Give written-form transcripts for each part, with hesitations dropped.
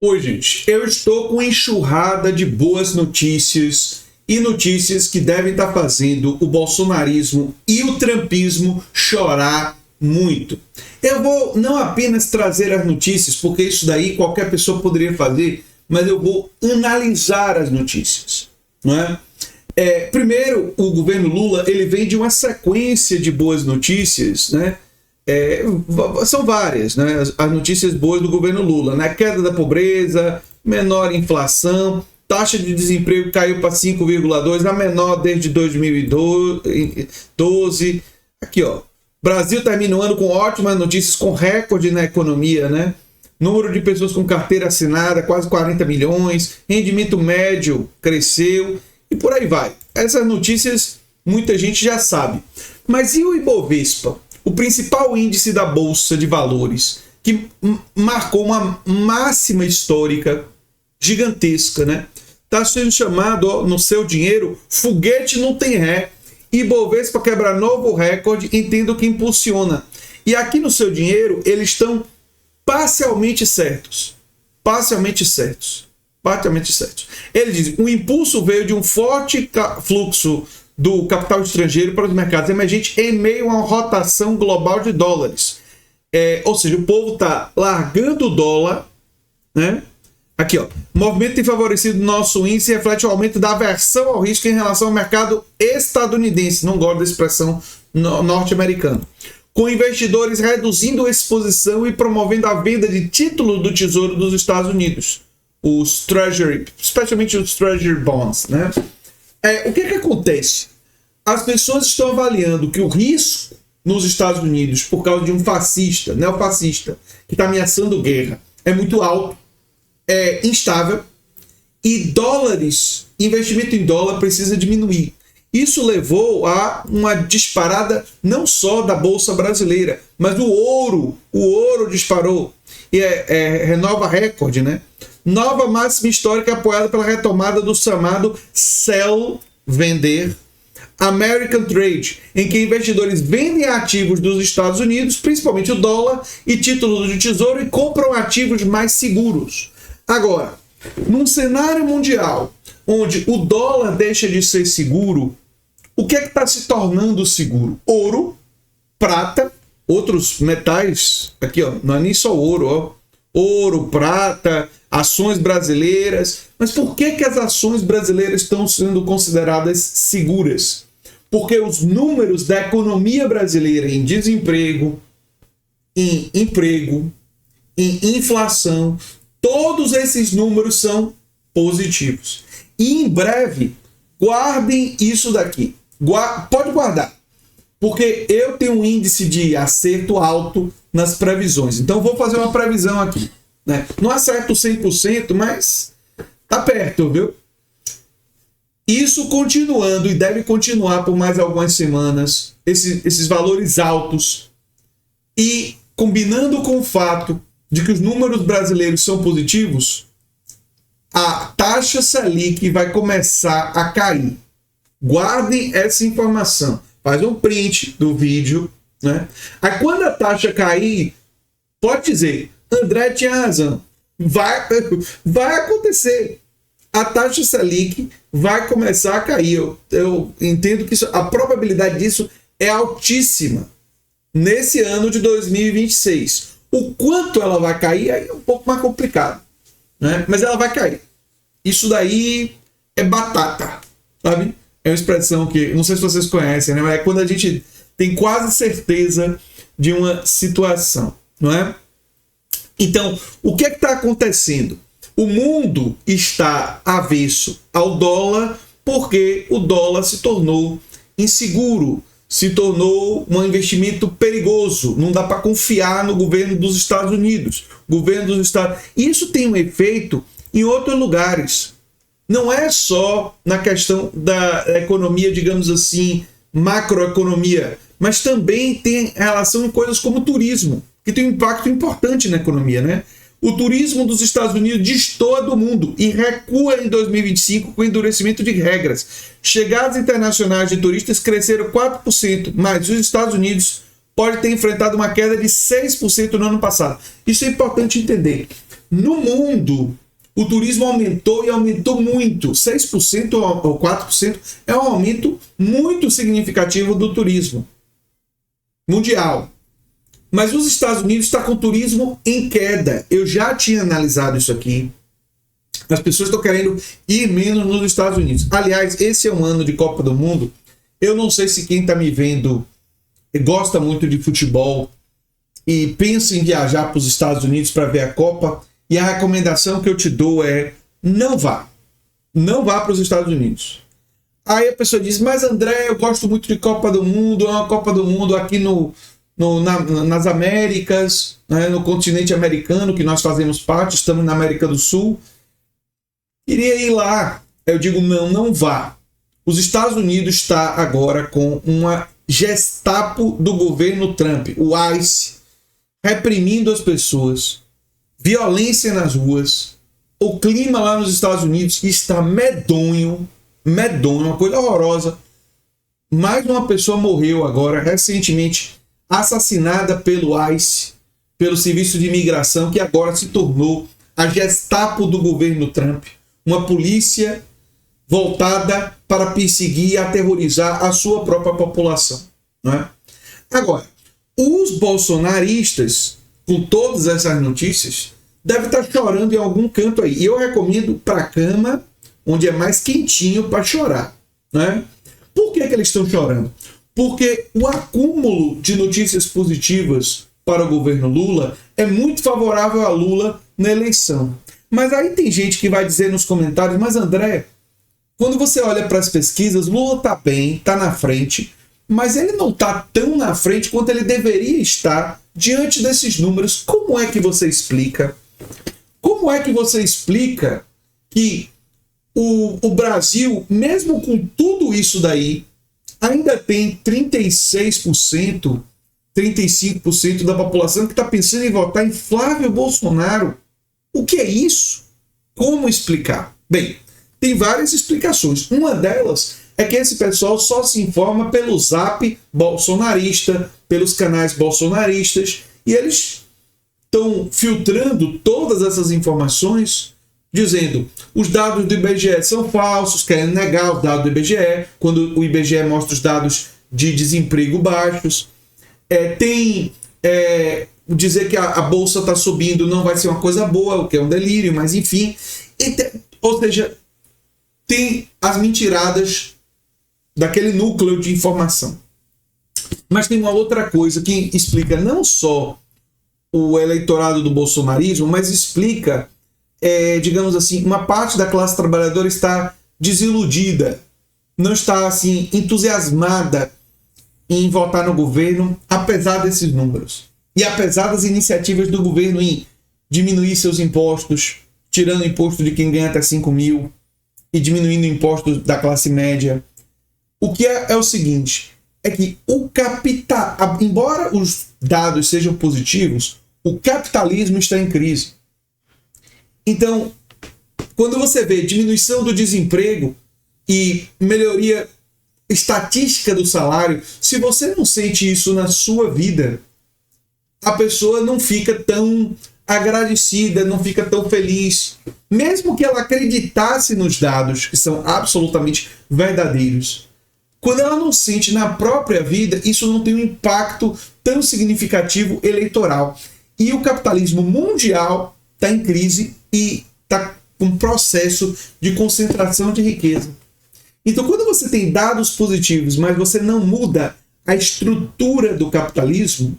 Oi, gente, eu estou com enxurrada de boas notícias e notícias que devem estar fazendo o bolsonarismo e o trumpismo chorar muito. Eu vou não apenas trazer as notícias, porque isso daí qualquer pessoa poderia fazer, mas eu vou analisar as notícias, não é? Primeiro, o governo Lula ele vem de uma sequência de boas notícias, né? São várias, né? As notícias boas do governo Lula, né? Queda da pobreza, menor inflação, taxa de desemprego caiu para 5,2, a menor desde 2012. Aqui, ó, Brasil termina o ano com ótimas notícias, com recorde na economia, né? Número de pessoas com carteira assinada, quase 40 milhões, rendimento médio cresceu e por aí vai. Essas notícias muita gente já sabe. Mas e o Ibovespa? O principal índice da Bolsa de Valores, que marcou uma máxima histórica gigantesca, né? Está sendo chamado, ó, no seu dinheiro, foguete não tem ré. Ibovespa quebra novo recorde, entendo que impulsiona. E aqui no seu dinheiro, eles estão parcialmente certos. Parcialmente certos. Parcialmente certos. Ele diz, o impulso veio de um forte fluxo do capital estrangeiro para os mercados emergentes em meio a uma rotação global de dólares. Ou seja, o povo está largando o dólar, né? Aqui, ó. O movimento tem favorecido o nosso índice e reflete o aumento da aversão ao risco em relação ao mercado estadunidense. Não gosto da expressão norte-americana. Com investidores reduzindo a exposição e promovendo a venda de títulos do Tesouro dos Estados Unidos. Os Treasury, especialmente os Treasury Bonds, né? O que acontece? As pessoas estão avaliando que o risco nos Estados Unidos, por causa de um fascista, neofascista, que está ameaçando guerra, é muito alto, é instável, e dólares, investimento em dólar precisa diminuir. Isso levou a uma disparada não só da Bolsa Brasileira, mas do ouro. O ouro disparou e renova recorde, né? Nova máxima histórica apoiada pela retomada do chamado sell, vender, American Trade, em que investidores vendem ativos dos Estados Unidos, principalmente o dólar e títulos do tesouro, e compram ativos mais seguros. Agora, num cenário mundial onde o dólar deixa de ser seguro, o que está se tornando seguro? Ouro, prata, outros metais, aqui ó, não é nem só ouro, ó, ouro, prata, ações brasileiras. Mas por que as ações brasileiras estão sendo consideradas seguras? Porque os números da economia brasileira em desemprego, em emprego, em inflação, todos esses números são positivos. E em breve, guardem isso daqui. Pode guardar. Porque eu tenho um índice de acerto alto nas previsões. Então vou fazer uma previsão aqui, né? Não acerto 100%, mas tá perto, viu? Isso continuando, e deve continuar por mais algumas semanas, esses valores altos, e combinando com o fato de que os números brasileiros são positivos, a taxa Selic vai começar a cair. Guardem essa informação. Faz um print do vídeo, né? Aí quando a taxa cair, pode dizer, André tinha razão. Vai acontecer. A taxa Selic vai começar a cair. Eu entendo que a probabilidade disso é altíssima nesse ano de 2026. O quanto ela vai cair aí é um pouco mais complicado, né? Mas ela vai cair. Isso daí é batata, sabe? É uma expressão que, não sei se vocês conhecem, né? Mas é quando a gente tem quase certeza de uma situação, não é? Então, o que está acontecendo? O mundo está avesso ao dólar porque o dólar se tornou inseguro, se tornou um investimento perigoso. Não dá para confiar no governo dos Estados Unidos. Isso tem um efeito em outros lugares. Não é só na questão da economia, digamos assim, macroeconomia, mas também tem relação em coisas como o turismo, que tem um impacto importante na economia, né? O turismo dos Estados Unidos destoa do mundo e recua em 2025 com endurecimento de regras. Chegadas internacionais de turistas cresceram 4%, mas os Estados Unidos podem ter enfrentado uma queda de 6% no ano passado. Isso é importante entender. No mundo, o turismo aumentou e aumentou muito. 6% ou 4% é um aumento muito significativo do turismo mundial. Mas os Estados Unidos estão com o turismo em queda. Eu já tinha analisado isso aqui. As pessoas estão querendo ir menos nos Estados Unidos. Aliás, esse é um ano de Copa do Mundo. Eu não sei se quem está me vendo gosta muito de futebol e pensa em viajar para os Estados Unidos para ver a Copa. E a recomendação que eu te dou é: não vá. Não vá para os Estados Unidos. Aí a pessoa diz: mas André, eu gosto muito de Copa do Mundo. É uma Copa do Mundo aqui nas Américas, né, no continente americano, que nós fazemos parte, estamos na América do Sul. Queria ir lá. Eu digo: não vá. Os Estados Unidos está agora com uma Gestapo do governo Trump, o ICE, reprimindo as pessoas, violência nas ruas. O clima lá nos Estados Unidos está medonho, uma coisa horrorosa. Mais uma pessoa morreu agora, recentemente, assassinada pelo ICE, pelo Serviço de Imigração, que agora se tornou a Gestapo do governo Trump, uma polícia voltada para perseguir e aterrorizar a sua própria população. Não é? Agora, os bolsonaristas, com todas essas notícias, devem estar chorando em algum canto aí. E eu recomendo para a cama, onde é mais quentinho para chorar. Né? Por que eles estão chorando? Porque o acúmulo de notícias positivas para o governo Lula é muito favorável a Lula na eleição. Mas aí tem gente que vai dizer nos comentários: mas André, quando você olha para as pesquisas, Lula está bem, está na frente, mas ele não está tão na frente quanto ele deveria estar diante desses números. Como é que você explica? Como é que você explica que o Brasil, mesmo com tudo isso daí, ainda tem 36%, 35% da população que está pensando em votar em Flávio Bolsonaro? O que é isso? Como explicar? Bem, tem várias explicações. Uma delas é que esse pessoal só se informa pelo zap bolsonarista, pelos canais bolsonaristas, e eles estão filtrando todas essas informações, dizendo: os dados do IBGE são falsos, querem negar os dados do IBGE, quando o IBGE mostra os dados de desemprego baixos. Dizer que a bolsa está subindo não vai ser uma coisa boa, o que é um delírio, mas enfim. Ou seja, tem as mentiradas daquele núcleo de informação. Mas tem uma outra coisa que explica não só o eleitorado do bolsonarismo, mas explica, digamos assim, uma parte da classe trabalhadora está desiludida, não está assim entusiasmada em votar no governo, apesar desses números. E apesar das iniciativas do governo em diminuir seus impostos, tirando o imposto de quem ganha até 5 mil e diminuindo o imposto da classe média, o que é o seguinte, é que o capital, embora os dados sejam positivos, o capitalismo está em crise. Então, quando você vê diminuição do desemprego e melhoria estatística do salário, se você não sente isso na sua vida, a pessoa não fica tão agradecida, não fica tão feliz, mesmo que ela acreditasse nos dados que são absolutamente verdadeiros. Quando ela não sente na própria vida, isso não tem um impacto tão significativo eleitoral. E o capitalismo mundial está em crise e está com um processo de concentração de riqueza. Então, quando você tem dados positivos, mas você não muda a estrutura do capitalismo,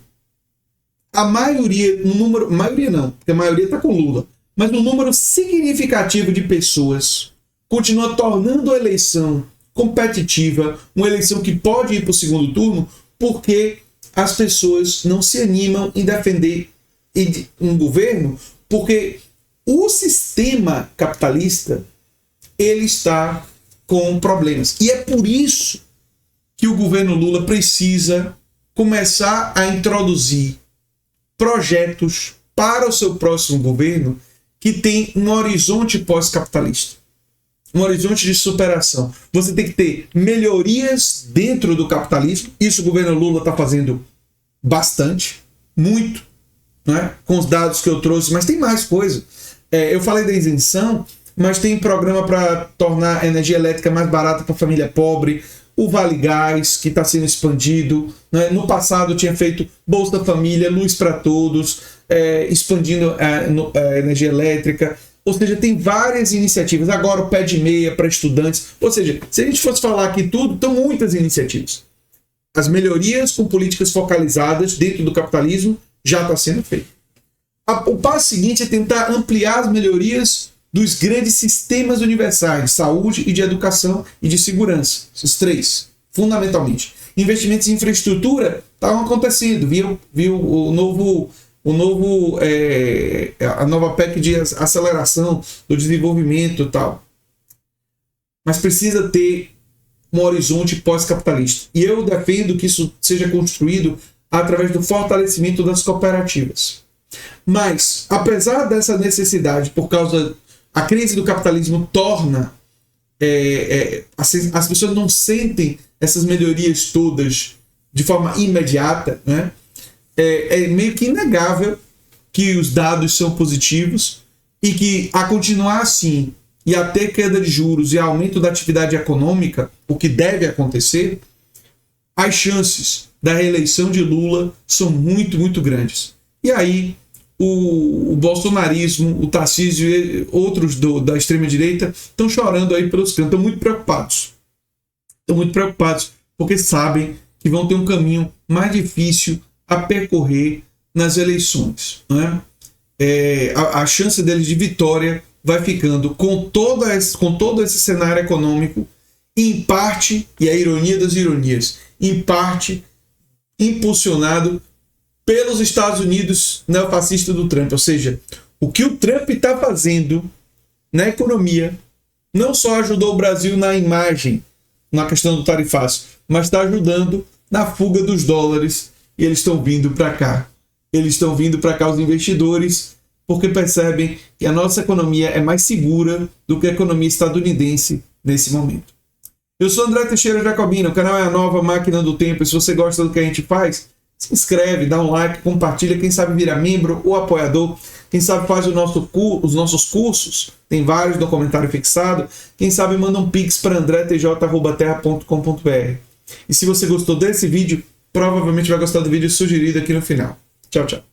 a maioria, maioria não, porque a maioria está com Lula, mas um número significativo de pessoas continua tornando a eleição competitiva, uma eleição que pode ir para o segundo turno, porque as pessoas não se animam em defender um governo, porque o sistema capitalista ele está com problemas. E é por isso que o governo Lula precisa começar a introduzir projetos para o seu próximo governo que tem um horizonte pós-capitalista, um horizonte de superação. Você tem que ter melhorias dentro do capitalismo. Isso o governo Lula está fazendo bastante, muito, né? Com os dados que eu trouxe, mas tem mais coisa. Eu falei da isenção, mas tem programa para tornar a energia elétrica mais barata para a família pobre, o Vale Gás, que está sendo expandido, né? No passado tinha feito Bolsa Família, Luz para Todos, expandindo a energia elétrica. Ou seja, tem várias iniciativas. Agora o pé de meia para estudantes. Ou seja, se a gente fosse falar aqui tudo, estão muitas iniciativas. As melhorias com políticas focalizadas dentro do capitalismo já está sendo feito. O passo seguinte é tentar ampliar as melhorias dos grandes sistemas universais de saúde e de educação e de segurança. Esses três, fundamentalmente. Investimentos em infraestrutura estavam acontecendo. Viu a nova PEC de aceleração do desenvolvimento e tal. Mas precisa ter um horizonte pós-capitalista. E eu defendo que isso seja construído através do fortalecimento das cooperativas. Mas, apesar dessa necessidade, por causa a crise do capitalismo torna as pessoas não sentem essas melhorias todas de forma imediata, né? É meio que inegável que os dados são positivos e que, a continuar assim e a ter queda de juros e aumento da atividade econômica, o que deve acontecer, as chances da reeleição de Lula são muito, muito grandes. E aí o bolsonarismo, o Tarcísio e outros da extrema-direita estão chorando aí pelos cantos, estão muito preocupados. Estão muito preocupados porque sabem que vão ter um caminho mais difícil a percorrer nas eleições, né? A chance deles de vitória vai ficando com todo esse cenário econômico, em parte, e a ironia das ironias, em parte impulsionado pelos Estados Unidos neofascistas do Trump. Ou seja, o que o Trump está fazendo na economia não só ajudou o Brasil na imagem, na questão do tarifaço, mas está ajudando na fuga dos dólares, e eles estão vindo para cá. Eles estão vindo para cá, os investidores, porque percebem que a nossa economia é mais segura do que a economia estadunidense nesse momento. Eu sou André Teixeira Jacobina, o canal é a Nova Máquina do Tempo, e se você gosta do que a gente faz, se inscreve, dá um like, compartilha, quem sabe vira membro ou apoiador, quem sabe faz os nossos cursos, tem vários no comentário fixado, quem sabe manda um pix para andretj@terra.com.br. E se você gostou desse vídeo, provavelmente vai gostar do vídeo sugerido aqui no final. Tchau, tchau.